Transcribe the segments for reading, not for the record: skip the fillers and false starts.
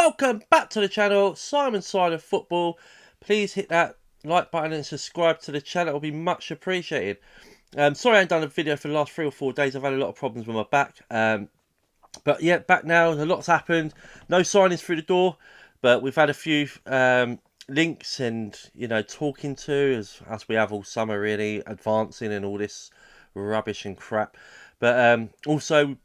welcome back to the channel, Simon's Side of Football. Please hit that like button and subscribe to the channel, it will be much appreciated. Sorry I haven't done a video for the last 3 or 4 days, I've had a lot of problems with my back. But yeah, back now, a lot's happened. No signings through the door, but we've had a few links and, talking to, as we have all summer really, advancing and all this rubbish and crap. But also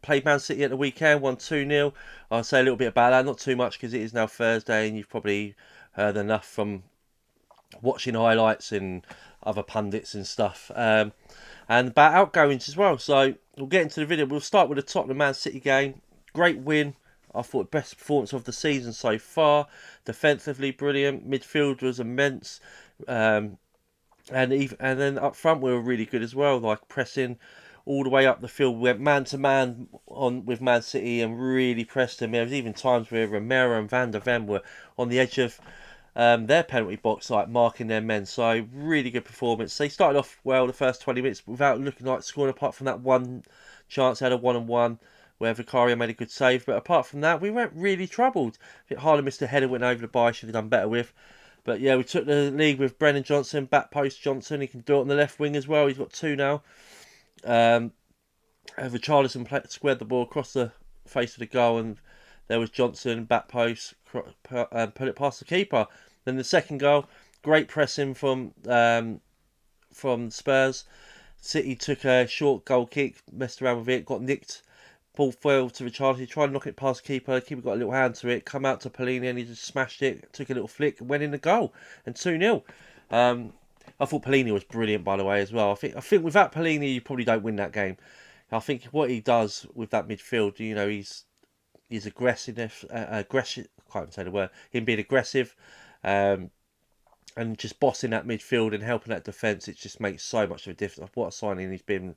played Man City at the weekend, won 2-0. I'll say a little bit about that, not too much because it is now Thursday and you've probably heard enough from watching highlights and other pundits and stuff. And about outgoings as well. So we'll get into the video. We'll start with the Tottenham Man City game. Great win. I thought best performance of the season so far. Defensively brilliant. Midfield was immense. And then up front we were really good as well, like pressing all the way up the field. We went man to man on with Man City and really pressed them. There was even times where Romero and Van der Ven were on the edge of their penalty box, like marking their men. So really good performance. They started off well the first 20 minutes without looking like scoring, apart from that one chance they had, a 1-on-1 where Vicario made a good save. But apart from that, we weren't really troubled. I think Haaland missed a header, went over the bar, should have done better with. But yeah, we took the lead with Brennan Johnson, back post Johnson. He can do it on the left wing as well. He's got 2 now. Richarlison squared the ball across the face of the goal, and there was Johnson, back post, put it past the keeper. Then the second goal, great pressing from Spurs. City took a short goal kick, messed around with it, got nicked. Ball fell to Richarlison, he tried to knock it past the keeper. The keeper got a little hand to it, come out to Pellegrini and he just smashed it, took a little flick, went in the goal, and 2-0. I thought Pellegrini was brilliant, by the way, as well. I think without Pellegrini, you probably don't win that game. I think what he does with that midfield, he's aggressive. I can't even say the word. Him being aggressive, and just bossing that midfield and helping that defence. It just makes so much of a difference. What a signing he's been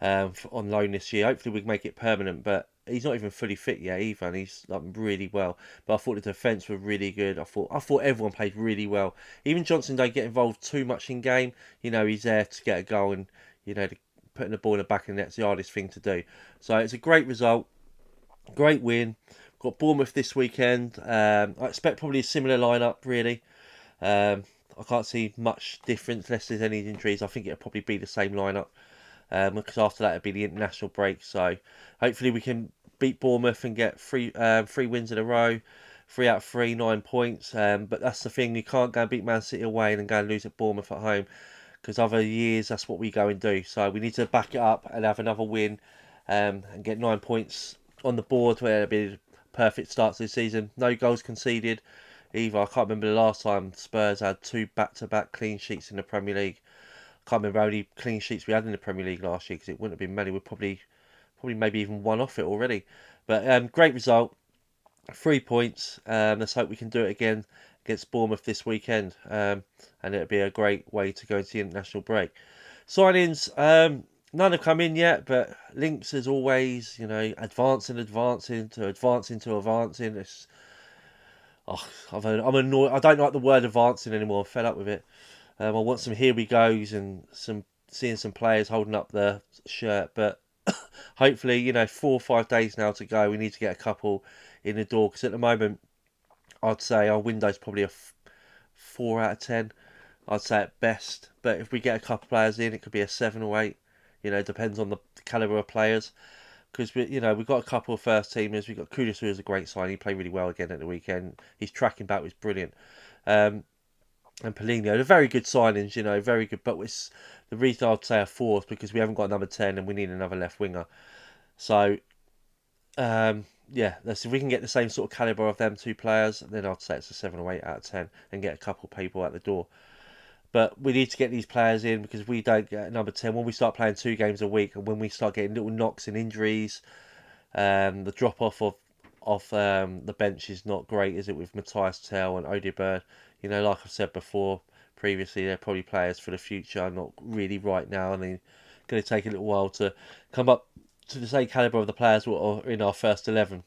on loan this year. Hopefully we can make it permanent, but he's not even fully fit yet either, and he's done really well. But I thought the defence were really good. I thought everyone played really well. Even Johnson don't get involved too much in game. He's there to get a goal, and putting the ball in the back of the net's the hardest thing to do. So it's a great result, great win. Got Bournemouth this weekend. I expect probably a similar lineup really. I can't see much difference unless there's any injuries. I think it'll probably be the same lineup. Because after that it'll be the international break. So hopefully we can beat Bournemouth and get three wins in a row. 3 out of 3, 9 points. But that's the thing, you can't go and beat Man City away and then go and lose at Bournemouth at home. Because other years that's what we go and do. So we need to back it up and have another win and get 9 points on the board, where it'll be a perfect start to the season. No goals conceded either. I can't remember the last time Spurs had 2 back-to-back clean sheets in the Premier League. Can't remember how many clean sheets we had in the Premier League last year, because it wouldn't have been many. We'd probably maybe even one off it already. But great result, 3 points. Let's hope we can do it again against Bournemouth this weekend, and it'll be a great way to go into the international break. Signings, none have come in yet, but links as always. Advancing. It's, I'm annoyed. I don't like the word advancing anymore. I'm fed up with it. I want some here we goes and seeing some players holding up the shirt, but hopefully, 4 or 5 days now to go. We need to get a couple in the door, because at the moment, I'd say our window's probably a 4 out of 10. I'd say at best. But if we get a couple of players in, it could be a 7 or 8. Depends on the calibre of players. Because we've got a couple of first teamers. We've got Kudus, who is a great sign. He played really well again at the weekend. His tracking back was brilliant. And Pellegrini, they're very good signings, very good. But the reason I'd say a 4 is because we haven't got a number 10 and we need another left winger. So, yeah, if we can get the same sort of calibre of them 2 players, then I'd say it's a 7 or 8 out of 10 and get a couple of people at the door. But we need to get these players in, because we don't get a number 10. When we start playing 2 games a week, and when we start getting little knocks and injuries, the drop-off of the bench is not great, is it, with Matthias Tell and Odegaard? Like I've said before, previously, they're probably players for the future, not really right now, and they're going to take a little while to come up to the same calibre of the players who are in our first 11.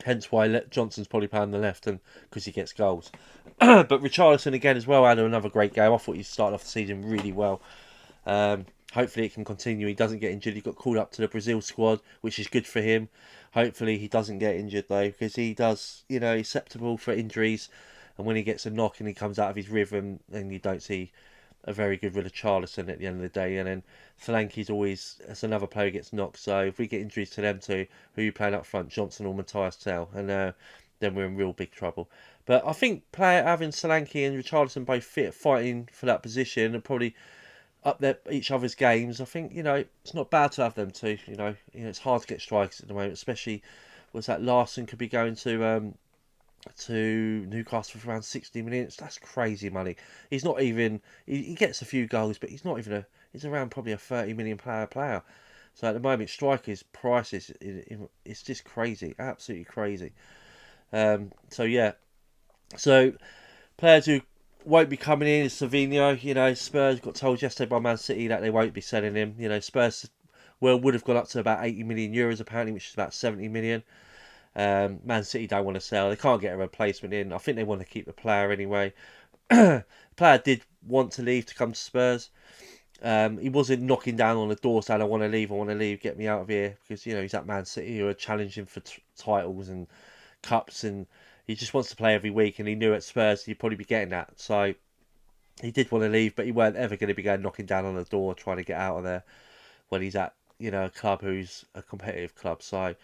Hence why Johnson's probably playing the left, and because he gets goals. But Richarlison again as well had another great game. I thought he started off the season really well. Hopefully it can continue. He doesn't get injured. He got called up to the Brazil squad, which is good for him. Hopefully he doesn't get injured though, because he does, he's susceptible for injuries. And when he gets a knock and he comes out of his rhythm, then you don't see a very good Richarlison at the end of the day. And then Solanke's always, as another player who gets knocked. So if we get injuries to them two, who are you playing up front, Johnson or Matthias Tell? And then we're in real big trouble. But I think having Solanke and Richarlison both fit, fighting for that position, and probably up there each other's games. I think it's not bad to have them two. It's hard to get strikers at the moment, especially was that Larson could be going to Newcastle for around 60 minutes. That's crazy money. He's not even he gets a few goals, but he's not even he's around probably a 30 million player. So at the moment, strikers prices it's just crazy, absolutely crazy. So yeah, so players who won't be coming in is Savinho. Spurs got told yesterday by Man City that they won't be selling him. Spurs would have gone up to about 80 million euros apparently, which is about 70 million. Man City don't want to sell. They can't get a replacement in. I think they want to keep the player anyway. The player did want to leave to come to Spurs. He wasn't knocking down on the door saying, I want to leave, get me out of here. Because, he's at Man City who are challenging for titles and cups, and he just wants to play every week, and he knew at Spurs he'd probably be getting that. So he did want to leave, but he weren't ever going to be going knocking down on the door trying to get out of there when he's at, a club who's a competitive club. So,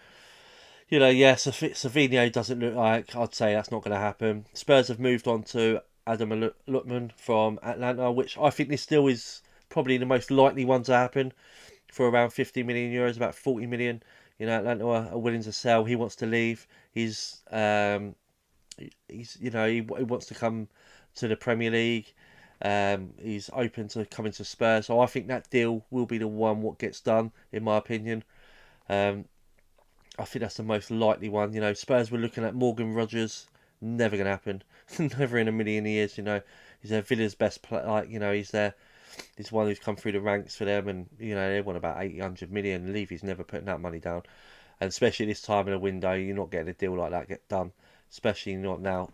yeah, Savinho doesn't look like, I'd say that's not going to happen. Spurs have moved on to Adam Lutman from Atlanta, which I think this still is probably the most likely one to happen for around 50 million euros, about 40 million. Atlanta are willing to sell. He wants to leave. He's he wants to come to the Premier League. He's open to coming to Spurs. So I think that deal will be the one what gets done, in my opinion. I think that's the most likely one. Spurs were looking at Morgan Rogers. Never going to happen. Never in a million years. He's their Villa's best player. He's one who's come through the ranks for them, and they want about 800 million. Levy's never putting that money down, and especially this time in the window, you're not getting a deal like that get done, especially not now.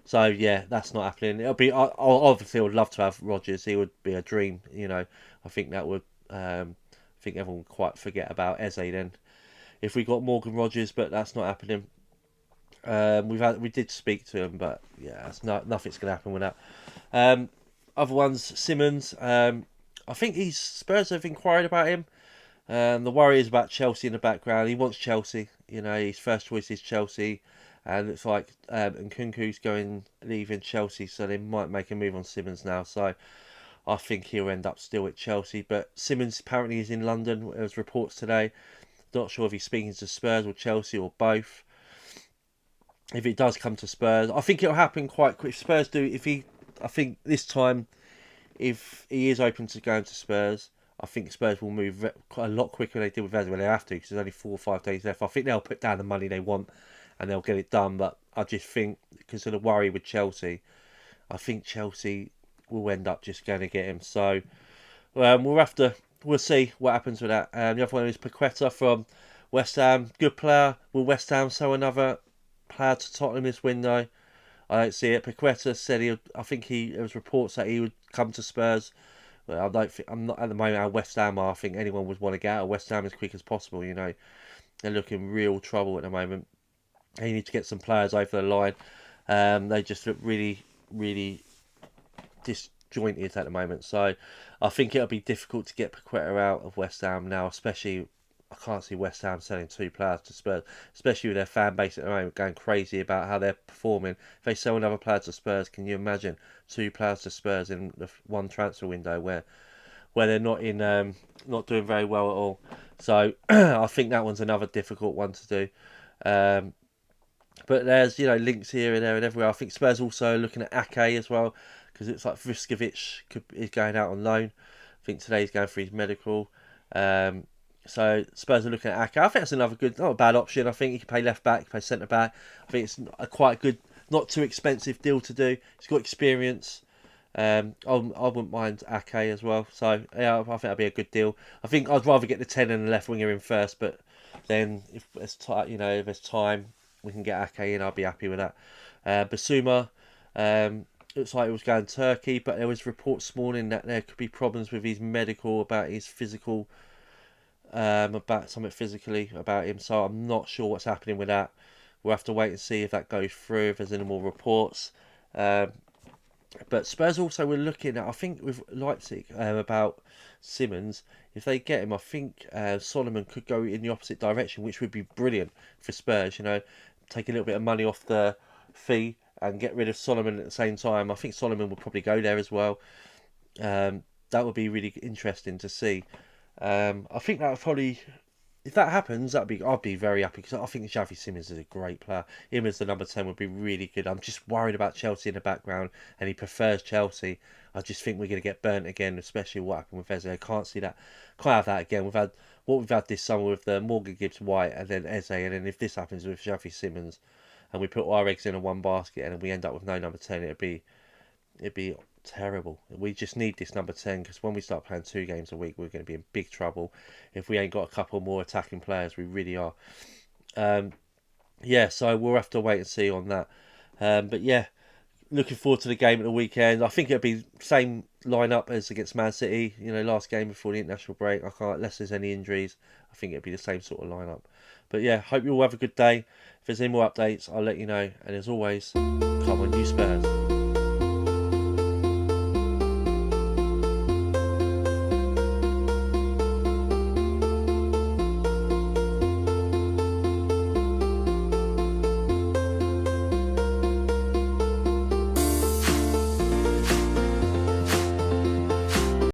So yeah, that's not happening. It'll be. I obviously would love to have Rogers. He would be a dream. I think that would. I think everyone would quite forget about Eze then, if we got Morgan Rogers, but that's not happening. We did speak to him, but yeah, nothing's going to happen with that. Other ones, Simmons. I think Spurs have inquired about him. The worry is about Chelsea in the background. He wants Chelsea. His first choice is Chelsea, and it's like Nkunku's leaving Chelsea, so they might make a move on Simmons now. So I think he'll end up still at Chelsea. But Simmons apparently is in London. There's reports today. Not sure if he's speaking to Spurs or Chelsea or both. If it does come to Spurs, I think it'll happen quite quick. If Spurs do, I think this time, if he is open to going to Spurs, I think Spurs will move quite a lot quicker than they did with Eze when they have to, because there's only 4 or 5 days left. I think they'll put down the money they want and they'll get it done. But I just think, because of the worry with Chelsea, I think Chelsea will end up just going to get him. So we'll see what happens with that. The other one is Paqueta from West Ham. Good player. Will West Ham sell another player to Tottenham this window? I don't see it. Paqueta said there was reports that he would come to Spurs. But I'm not at the moment how West Ham are. I think anyone would want to get out of West Ham as quick as possible. They're looking real trouble at the moment. They need to get some players over the line. They just look really, really disjointed at the moment. So I think it'll be difficult to get Paqueta out of West Ham now, especially. I can't see West Ham selling 2 players to Spurs, especially with their fan base at the moment going crazy about how they're performing. If they sell another player to Spurs, can you imagine 2 players to Spurs in the one transfer window where they're not doing very well at all? So I think that one's another difficult one to do. But there's links here and there and everywhere. I think Spurs also looking at Ake as well, because it's like Vriskovic is going out on loan. I think today he's going for his medical. So Spurs are looking at Ake. I think that's another not a bad option. I think he can play left back, play centre back. I think it's a quite good, not too expensive deal to do. He's got experience. I wouldn't mind Ake as well. So yeah, I think that'd be a good deal. I think I'd rather get the 10 and the left winger in first, but then if there's if there's time, we can get Ake in. I'll be happy with that. Basuma, looks like he was going to Turkey, but there was reports this morning that there could be problems with his medical, about his physical, about something physically about him. So I'm not sure what's happening with that. We'll have to wait and see if that goes through, if there's any more reports. Um, but Spurs also were looking at, I think, with Leipzig, about Simmons. If they get him, I think Solomon could go in the opposite direction, which would be brilliant for Spurs. Take a little bit of money off the fee and get rid of Solomon at the same time. I think Solomon would probably go there as well. That would be really interesting to see. I think that would probably, if that happens, I'd be very happy because I think Xavi Simons is a great player. Him as the number 10 would be really good. I'm just worried about Chelsea in the background, and he prefers Chelsea. I just think we're going to get burnt again, especially what happened with Eze. I can't see that. Can't have that again. We've had this summer with the Morgan Gibbs White and then Eze, and then if this happens with Xavi Simons, and we put our eggs in one basket and we end up with no number 10, it'd be terrible. We just need this number 10 because when we start playing 2 games a week, we're going to be in big trouble if we ain't got a couple more attacking players. We really are. Yeah, so we'll have to wait and see on that. But yeah, looking forward to the game at the weekend. I think it'll be same lineup as against Man City. Last game before the international break. Unless there's any injuries, I think it'll be the same sort of lineup. But yeah, hope you all have a good day. If there's any more updates, I'll let you know. And as always, come on, you Spurs.